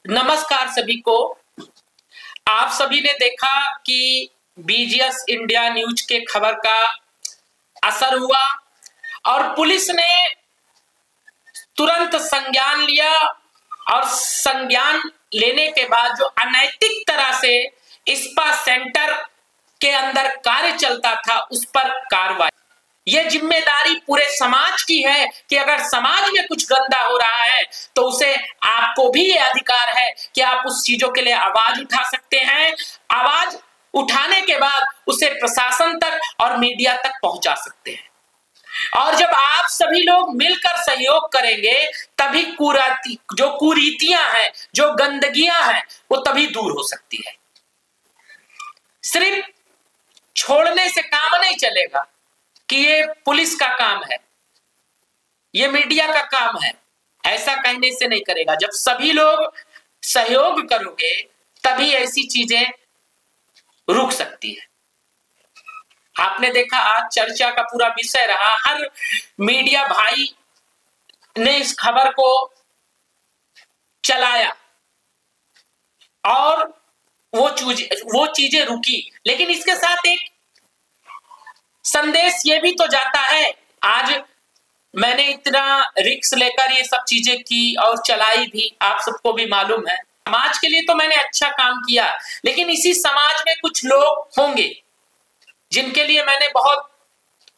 नमस्कार सभी को। आप सभी ने देखा कि बीजीएस इंडिया न्यूज के खबर का असर हुआ और पुलिस ने तुरंत संज्ञान लिया और संज्ञान लेने के बाद जो अनैतिक तरह से स्पा सेंटर के अंदर कार्य चलता था उस पर कार्रवाई। यह जिम्मेदारी पूरे समाज की है कि अगर समाज में कुछ गंदा हो रहा है तो उसे आपको भी ये अधिकार है कि आप उस चीजों के लिए आवाज उठा सकते हैं। आवाज उठाने के बाद उसे प्रशासन तक और मीडिया तक पहुंचा सकते हैं। और जब आप सभी लोग मिलकर सहयोग करेंगे तभी जो कुरीतियां हैं, जो गंदगियां हैं, वो तभी दूर हो सकती है। सिर्फ छोड़ने से काम नहीं चलेगा कि ये पुलिस का काम है, ये मीडिया का काम है, ऐसा कहने से नहीं करेगा। जब सभी लोग सहयोग करोगे तभी ऐसी चीजें रुक सकती है। आपने देखा आज चर्चा का पूरा विषय रहा, हर मीडिया भाई ने इस खबर को चलाया और वो चीजें रुकी, लेकिन इसके साथ एक संदेश ये भी तो जाता है। आज मैंने इतना रिस्क लेकर ये सब चीजें की और चलाई भी, आप सबको भी मालूम है। समाज के लिए तो मैंने अच्छा काम किया, लेकिन इसी समाज में कुछ लोग होंगे जिनके लिए मैंने बहुत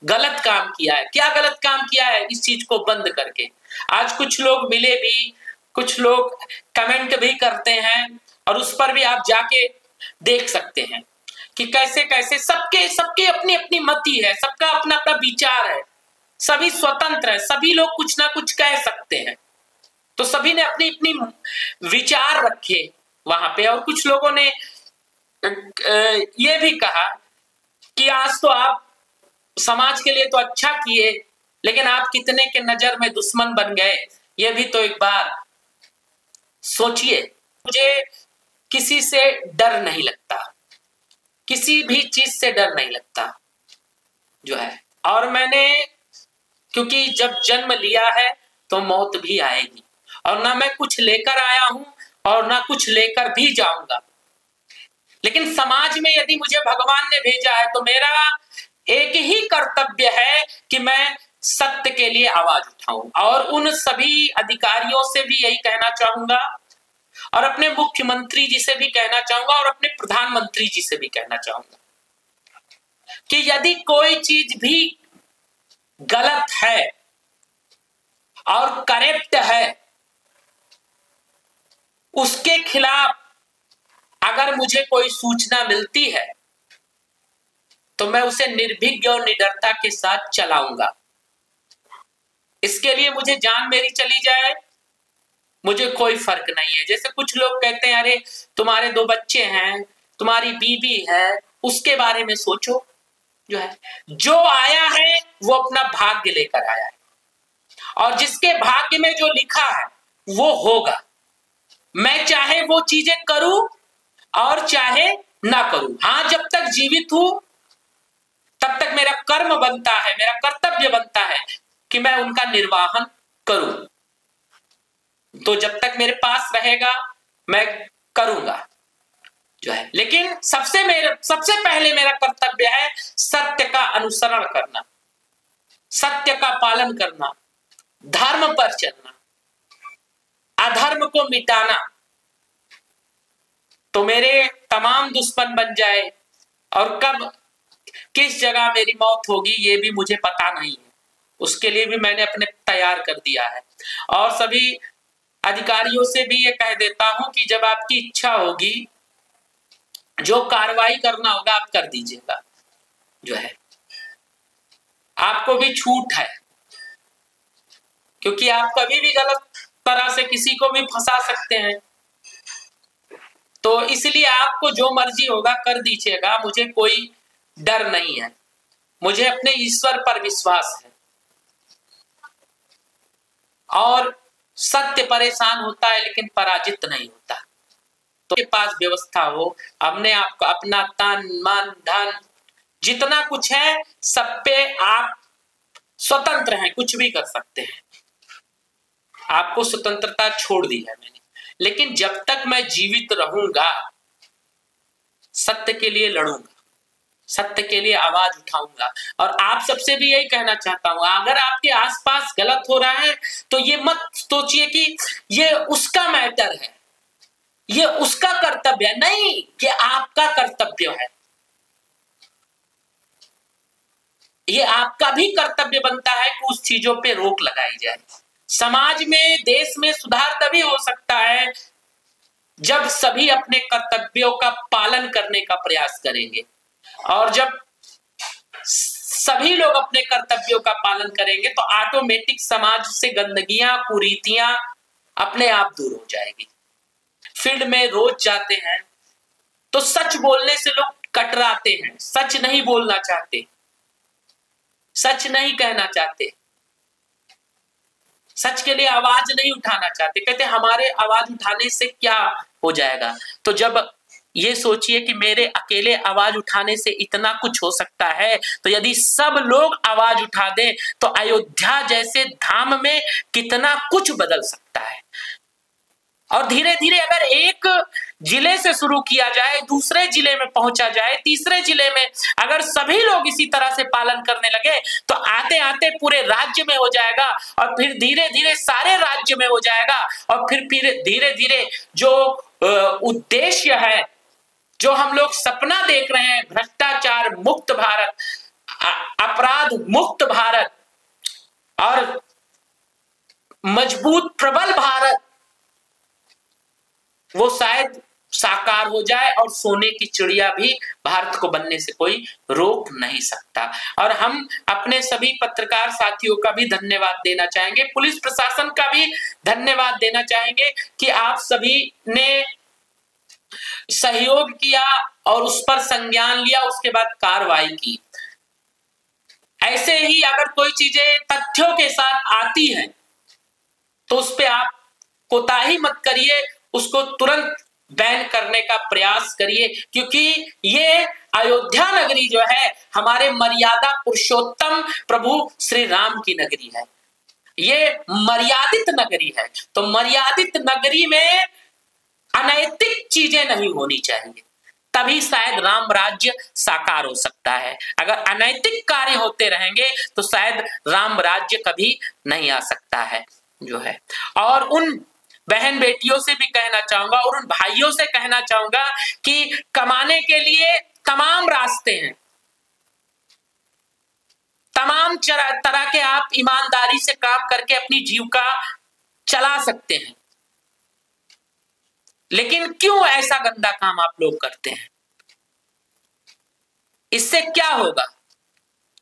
गलत काम किया है। क्या गलत काम किया है इस चीज को बंद करके? आज कुछ लोग मिले भी, कुछ लोग कमेंट भी करते हैं और उस पर भी आप जाके देख सकते हैं कि कैसे कैसे सबके अपनी अपनी मति है, सबका अपना अपना विचार है, सभी स्वतंत्र है, सभी लोग कुछ ना कुछ कह सकते हैं। तो सभी ने अपनी अपनी विचार रखे वहां पे। और कुछ लोगों ने ये भी कहा कि आज तो आप समाज के लिए तो अच्छा किए, लेकिन आप कितने के नजर में दुश्मन बन गए, ये भी तो एक बार सोचिए। मुझे किसी से डर नहीं लगता, किसी भी चीज से डर नहीं लगता जो है। और मैंने क्योंकि जब जन्म लिया है तो मौत भी आएगी, और ना मैं कुछ लेकर आया हूं और ना कुछ लेकर भी जाऊंगा। लेकिन समाज में यदि मुझे भगवान ने भेजा है तो मेरा एक ही कर्तव्य है कि मैं सत्य के लिए आवाज उठाऊं। और उन सभी अधिकारियों से भी यही कहना चाहूंगा और अपने मुख्यमंत्री जी से भी कहना चाहूंगा और अपने प्रधानमंत्री जी से भी कहना चाहूंगा कि यदि कोई चीज भी गलत है और करेक्ट है, उसके खिलाफ अगर मुझे कोई सूचना मिलती है तो मैं उसे निर्भीक और निडरता के साथ चलाऊंगा। इसके लिए मुझे जान मेरी चली जाए, मुझे कोई फर्क नहीं है। जैसे कुछ लोग कहते हैं अरे तुम्हारे 2 बच्चे हैं, तुम्हारी बीवी है, उसके बारे में सोचो। जो है, जो आया है वो अपना भाग्य लेकर आया है और जिसके भाग्य में जो लिखा है वो होगा। मैं चाहे वो चीजें करूं और चाहे ना करूं, हाँ जब तक जीवित हूं तब तक मेरा कर्म बनता है, मेरा कर्तव्य बनता है कि मैं उनका निर्वाहन करूं। तो जब तक मेरे पास रहेगा मैं करूंगा जो है। लेकिन सबसे पहले मेरा कर्तव्य है सत्य का अनुसरण करना, सत्य का पालन करना, धर्म पर चलना, अधर्म को मिटाना। तो मेरे तमाम दुश्मन बन जाए और कब किस जगह मेरी मौत होगी ये भी मुझे पता नहीं है, उसके लिए भी मैंने अपने तैयार कर दिया है। और सभी अधिकारियों से भी ये कह देता हूं कि जब आपकी इच्छा होगी, जो कार्रवाई करना होगा आप कर दीजिएगा जो है। आपको भी छूट है, क्योंकि आप कभी भी गलत तरह से किसी को भी फंसा सकते हैं। तो इसलिए आपको जो मर्जी होगा कर दीजिएगा, मुझे कोई डर नहीं है, मुझे अपने ईश्वर पर विश्वास है। और सत्य परेशान होता है लेकिन पराजित नहीं होता। तो के पास व्यवस्था हो, हमने आपको अपना तन मन धन जितना कुछ है सब पे आप स्वतंत्र हैं, कुछ भी कर सकते हैं। आपको स्वतंत्रता छोड़ दी है मैंने, लेकिन जब तक मैं जीवित रहूंगा सत्य के लिए लड़ूंगा, सत्य के लिए आवाज उठाऊंगा। और आप सबसे भी यही कहना चाहता हूं, अगर आपके आसपास गलत हो रहा है तो ये मत सोचिए कि ये उसका मैटर है, ये उसका कर्तव्य है। नहीं, ये आपका कर्तव्य है। ये आपका भी कर्तव्य बनता है कि उस चीजों पे रोक लगाई जाए। समाज में, देश में सुधार तभी हो सकता है जब सभी अपने कर्तव्यों का पालन करने का प्रयास करेंगे। और जब सभी लोग अपने कर्तव्यों का पालन करेंगे तो ऑटोमेटिक समाज से गंदगियां, कुरीतियां अपने आप दूर हो जाएगी। फील्ड में रोज जाते हैं तो सच बोलने से लोग कतराते हैं, सच नहीं बोलना चाहते, सच नहीं कहना चाहते, सच के लिए आवाज नहीं उठाना चाहते। कहते हमारे आवाज उठाने से क्या हो जाएगा। तो जब ये सोचिए कि मेरे अकेले आवाज उठाने से इतना कुछ हो सकता है, तो यदि सब लोग आवाज उठा दें तो अयोध्या जैसे धाम में कितना कुछ बदल सकता है। और धीरे धीरे अगर एक जिले से शुरू किया जाए, दूसरे जिले में पहुंचा जाए, तीसरे जिले में अगर सभी लोग इसी तरह से पालन करने लगे तो आते आते पूरे राज्य में हो जाएगा, और फिर धीरे धीरे सारे राज्य में हो जाएगा। और फिर धीरे धीरे जो उद्देश्य है, जो हम लोग सपना देख रहे हैं, भ्रष्टाचार मुक्त भारत, अपराध मुक्त भारत और मजबूत प्रबल भारत, वो शायद साकार हो जाए और सोने की चिड़िया भी भारत को बनने से कोई रोक नहीं सकता। और हम अपने सभी पत्रकार साथियों का भी धन्यवाद देना चाहेंगे, पुलिस प्रशासन का भी धन्यवाद देना चाहेंगे कि आप सभी ने सहयोग किया और उस पर संज्ञान लिया, उसके बाद कार्रवाई की। ऐसे ही अगर कोई चीजें तथ्यों के साथ आती हैं तो उस पे आप कोताही मत करिए, उसको तुरंत बैन करने का प्रयास करिए, क्योंकि ये अयोध्या नगरी जो है हमारे मर्यादा पुरुषोत्तम प्रभु श्री राम की नगरी है। ये मर्यादित नगरी है, तो मर्यादित नगरी में अनैतिक चीजें नहीं होनी चाहिए, तभी शायद राम राज्य साकार हो सकता है। अगर अनैतिक कार्य होते रहेंगे तो शायद राम राज्य कभी नहीं आ सकता है जो है। और उन बहन बेटियों से भी कहना चाहूंगा और उन भाइयों से कहना चाहूंगा कि कमाने के लिए तमाम रास्ते हैं, तमाम तरह के आप ईमानदारी से काम करके अपनी जीविका चला सकते हैं, लेकिन क्यों ऐसा गंदा काम आप लोग करते हैं? इससे क्या होगा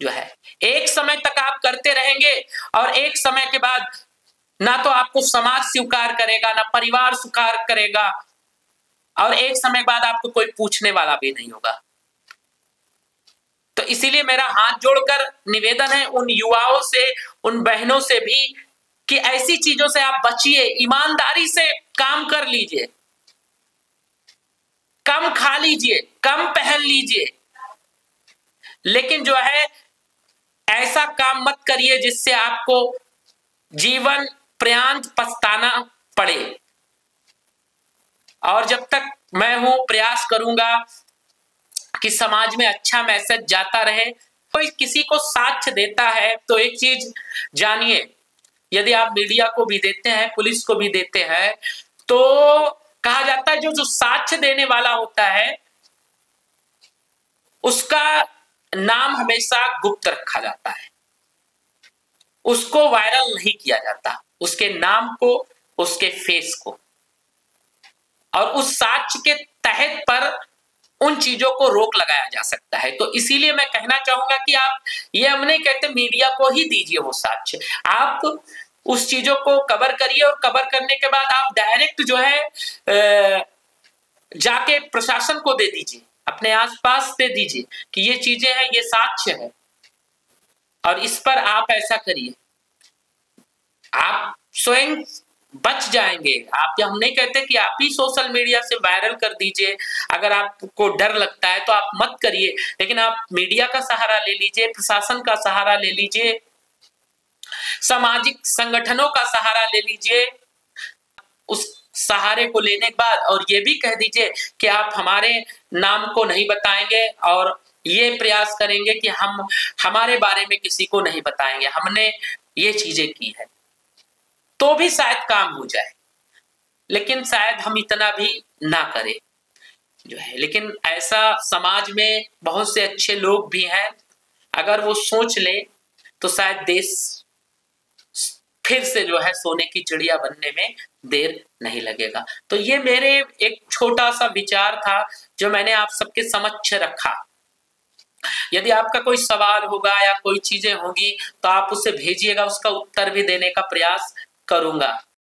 जो है, एक समय तक आप करते रहेंगे और एक समय के बाद ना तो आपको समाज स्वीकार करेगा, ना परिवार स्वीकार करेगा, और एक समय बाद आपको कोई पूछने वाला भी नहीं होगा। तो इसीलिए मेरा हाथ जोड़कर निवेदन है उन युवाओं से, उन बहनों से भी कि ऐसी चीजों से आप बचिए, ईमानदारी से काम कर लीजिए, कम खा लीजिए, कम पहन लीजिए, लेकिन जो है ऐसा काम मत करिए जिससे आपको जीवन पर्यंत पछताना पड़े। और जब तक मैं हूं प्रयास करूंगा कि समाज में अच्छा मैसेज जाता रहे। कोई किसी को साक्ष्य देता है तो एक चीज जानिए, यदि आप मीडिया को भी देते हैं, पुलिस को भी देते हैं, तो कहा जाता है जो साक्ष्य देने वाला होता है उसका नाम हमेशा गुप्त रखा जाता है, उसको वायरल नहीं किया जाता, उसके नाम को, उसके फेस को, और उस साक्ष्य के तहत पर उन चीजों को रोक लगाया जा सकता है। तो इसीलिए मैं कहना चाहूंगा कि आप, ये हम नहीं कहते मीडिया को ही दीजिए वो साक्ष्य, आप उस चीजों को कवर करिए और कवर करने के बाद आप डायरेक्ट जो है जाके प्रशासन को दे दीजिए, अपने आसपास दे दीजिए कि ये चीजें हैं, ये साक्ष्य है और इस पर आप ऐसा करिए। आप स्वयं बच जाएंगे। आप, हम नहीं कहते कि आप ही सोशल मीडिया से वायरल कर दीजिए, अगर आपको डर लगता है तो आप मत करिए, लेकिन आप मीडिया का सहारा ले लीजिए, प्रशासन का सहारा ले लीजिए, सामाजिक संगठनों का सहारा ले लीजिए, उस सहारे को लेने के बाद, और ये भी कह दीजिए कि आप हमारे नाम को नहीं बताएंगे और ये प्रयास करेंगे कि हम हमारे बारे में किसी को नहीं बताएंगे, हमने ये चीजें की है, तो भी शायद काम हो जाए। लेकिन शायद हम इतना भी ना करें जो है। लेकिन ऐसा समाज में बहुत से अच्छे लोग भी हैं, अगर वो सोच ले तो शायद देश फिर से जो है सोने की चिड़िया बनने में देर नहीं लगेगा। तो ये मेरे एक छोटा सा विचार था जो मैंने आप सबके समक्ष रखा। यदि आपका कोई सवाल होगा या कोई चीजें होंगी तो आप उसे भेजिएगा, उसका उत्तर भी देने का प्रयास करूंगा।